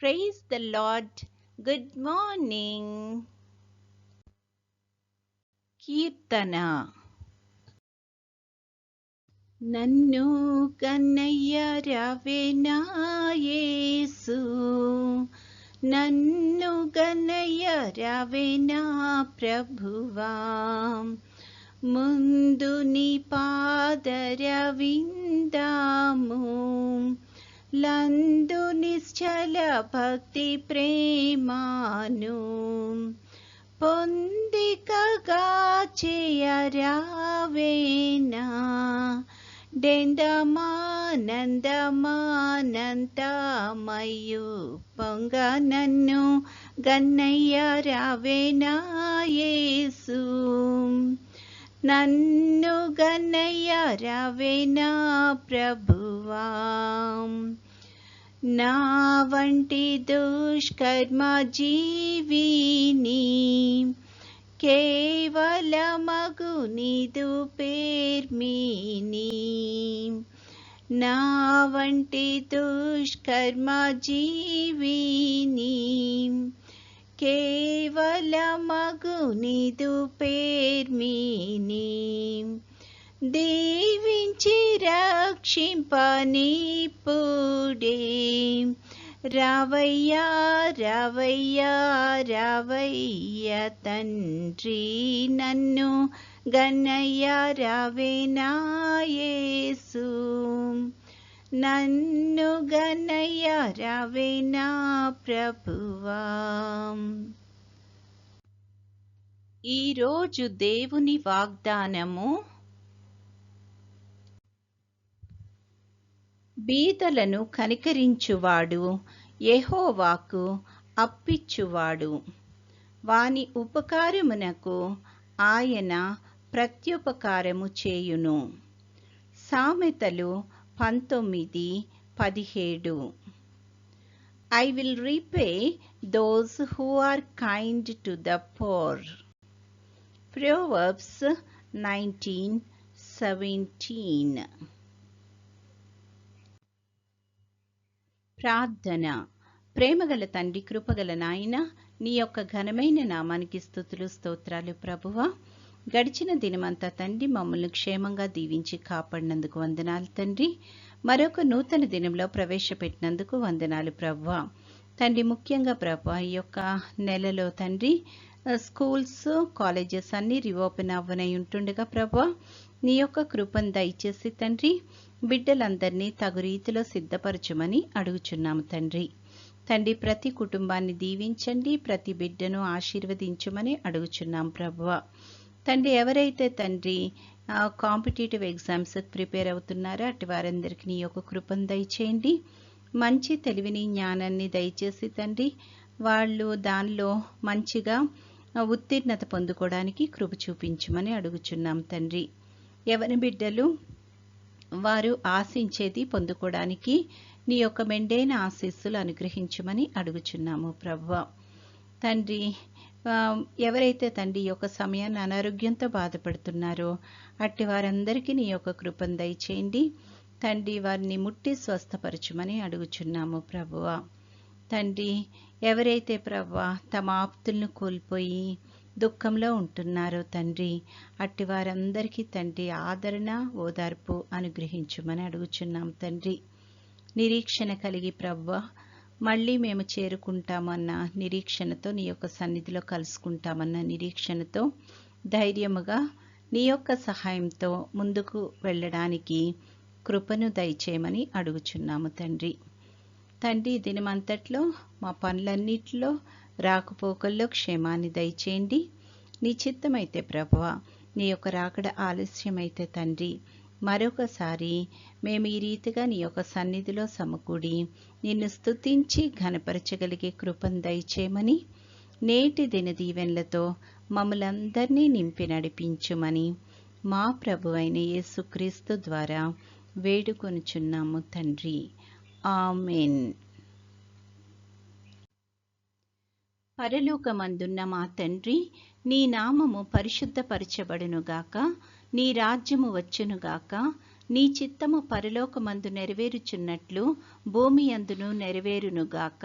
Praise the Lord. Good morning. కీర్తన. నన్ను కన్నయ్య రావేనా యేసు, నన్ను కన్నయ్య రావేనా ప్రభువా, ముందు నీ పాదరవిందాము, లందు నిశ్చల భక్తి ప్రేమాను పొందికగా చేయరావేనా, డెందమానందమానంతమయు పొంగ నన్ను గన్నయ్య రావేనా యేసు, నన్ను గన్నయ్య రావేనా ప్రభువా, నా వంటి దుష్కర్మ జీవిని కేవలమగు నీదు పేర్మిని, నా వంటి దుష్కర్మ జీవిని కేవలమగు నీదు పేర్మిని, దీవించి రక్షింపనిప్పుడే రావయ్యా రావయ్యా రావయ్య తండ్రి, నన్ను గన్నయ్య రావేనా యేసు, నన్ను గన్నయ్య రావేనా ప్రభువా. ఈరోజు దేవుని వాగ్దానము, బీదలను కనికరించువాడు యెహోవాకు అప్పిచ్చువాడు, వాని ఉపకారమునకు ఆయన ప్రత్యుపకారము చేయును. సామెతలు 19:17. I will repay those who are kind to the poor. Proverbs 19:17. ప్రార్థన. ప్రేమగల తండ్రి, కృపగల నాయన, నీ యొక్క ఘనమైన నామానికి స్తుతులు స్తోత్రాలు ప్రభువా. గడిచిన దినమంతా తండ్రి మమ్మల్ని క్షేమంగా దీవించి కాపాడినందుకు వందనాలు తండ్రి. మరొక నూతన దినంలో ప్రవేశపెట్టినందుకు వందనాలు ప్రభువా. తండ్రి, ముఖ్యంగా ప్రభువా ఈ యొక్క నెలలో తండ్రి స్కూల్స్ కాలేజెస్ అన్నీ రీఓపెన్ అవ్వనై ఉంటుండగా ప్రభువా, నీ యొక్క కృపను దయచేసి తండ్రి బిడ్డలందరినీ తగు రీతిలో సిద్ధపరచమని అడుగుచున్నాము తండ్రి. తండ్రి, ప్రతి కుటుంబాన్ని దీవించండి, ప్రతి బిడ్డను ఆశీర్వదించమని అడుగుచున్నాం ప్రభువా. తండ్రి, ఎవరైతే తండ్రి కాంపిటేటివ్ ఎగ్జామ్స్ ప్రిపేర్ అవుతున్నారో అటు వారందరికీ నీ యొక్క కృపను దయచేయండి. మంచి తెలివిని జ్ఞానాన్ని దయచేసి తండ్రి వాళ్ళు దానిలో మంచిగా ఉత్తీర్ణత పొందుకోవడానికి కృప చూపించమని అడుగుచున్నాం తండ్రి. ఎవరి బిడ్డలు వారు ఆశించేది పొందుకోవడానికి నీ యొక్క మెండైన ఆశీస్సులు అనుగ్రహించమని అడుగుచున్నాము ప్రభువా. తండ్రి, ఎవరైతే తండ్రి యొక్క సమయాన్ని అనారోగ్యంతో బాధపడుతున్నారో అట్టి వారందరికీ నీ యొక్క కృపను దయచేయండి తండ్రి. వారిని ముట్టి స్వస్థపరచమని అడుగుచున్నాము ప్రభువా. తండ్రి, ఎవరైతే ప్రభువా తమ ఆప్తులను కోల్పోయి దుఃఖంలో ఉంటున్నారో తండ్రి అట్టి వారందరికీ తండ్రి ఆదరణ ఓదార్పు అనుగ్రహించమని అడుగుచున్నాం తండ్రి. నిరీక్షణ కలిగి ప్రభువా మళ్ళీ మేము చేరుకుంటామన్న నిరీక్షణతో, నీ యొక్క సన్నిధిలో కలుసుకుంటామన్న నిరీక్షణతో ధైర్యముగా నీ యొక్క సహాయంతో ముందుకు వెళ్ళడానికి కృపను దయచేయమని అడుగుచున్నాము తండ్రి. తండ్రి, దినమంతట్లో మా పనులన్నిటిలో రాకపోకల్లో క్షేమాన్ని దయచేయండి. నీ చిత్తమైతే ప్రభువా నీ యొక్క రాకడ ఆలస్యమైతే తండ్రి మరొకసారి మేము ఈ రీతిగా నీ యొక్క సన్నిధిలో సమకూడి నిన్ను స్తుతించి ఘనపరచగలిగే కృపను దయచేయమని, నేటి దిన దీవెనలతో మమ్మలందరినీ నింపి నడిపించుమని మా ప్రభువైన యేసుక్రీస్తు ద్వారా వేడుకొనుచున్నాము తండ్రి. ఆమెన్. పరలోకమందున్న మా తండ్రి, నీ నామము పరిశుద్ధపరచబడునుగాక, నీ రాజ్యము వచ్చునుగాక, నీ చిత్తము పరలోకమందు నెరవేరుచున్నట్లు భూమి అందును నెరవేరునుగాక.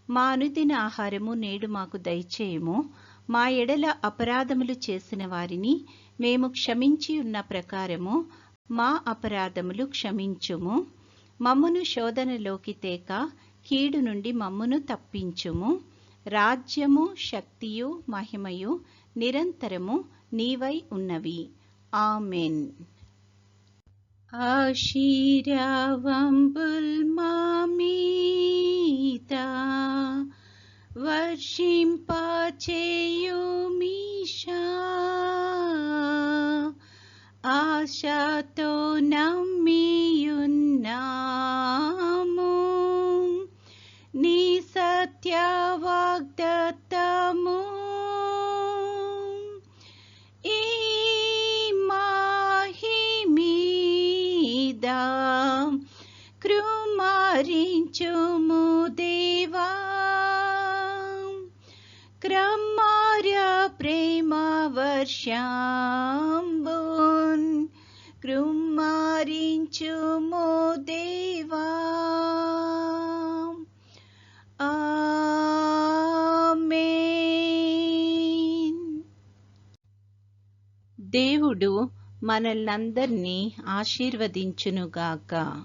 మా అనుదిన ఆహారము నేడు మాకు దయచేయము. మా ఎడల అపరాధములు చేసిన వారిని మేము క్షమించి ఉన్న ప్రకారము మా అపరాధములు క్షమించుము. మమ్మును శోధనలోకి తేక కీడు నుండి మమ్మును తప్పించుము. రాజ్యము, శక్తియు, మహిమయు నిరంతరము నీవై ఉన్నవి. ఆమెన్. ఆశీర్వాదంబుల్ మా మీద వర్షింపచేయుమీశా, ఆశతో నమ్మియున్నాము నీ సత్య వాగ్దత్తము. ఈ మాహిమీద కృమారించుము దేవా, క్రమార్య ప్రేమ వర్షంబున్ కృమారించుము దేవా. ఆమేన్. దేవుడు మనల్నందరినీ ఆశీర్వదించునుగాక.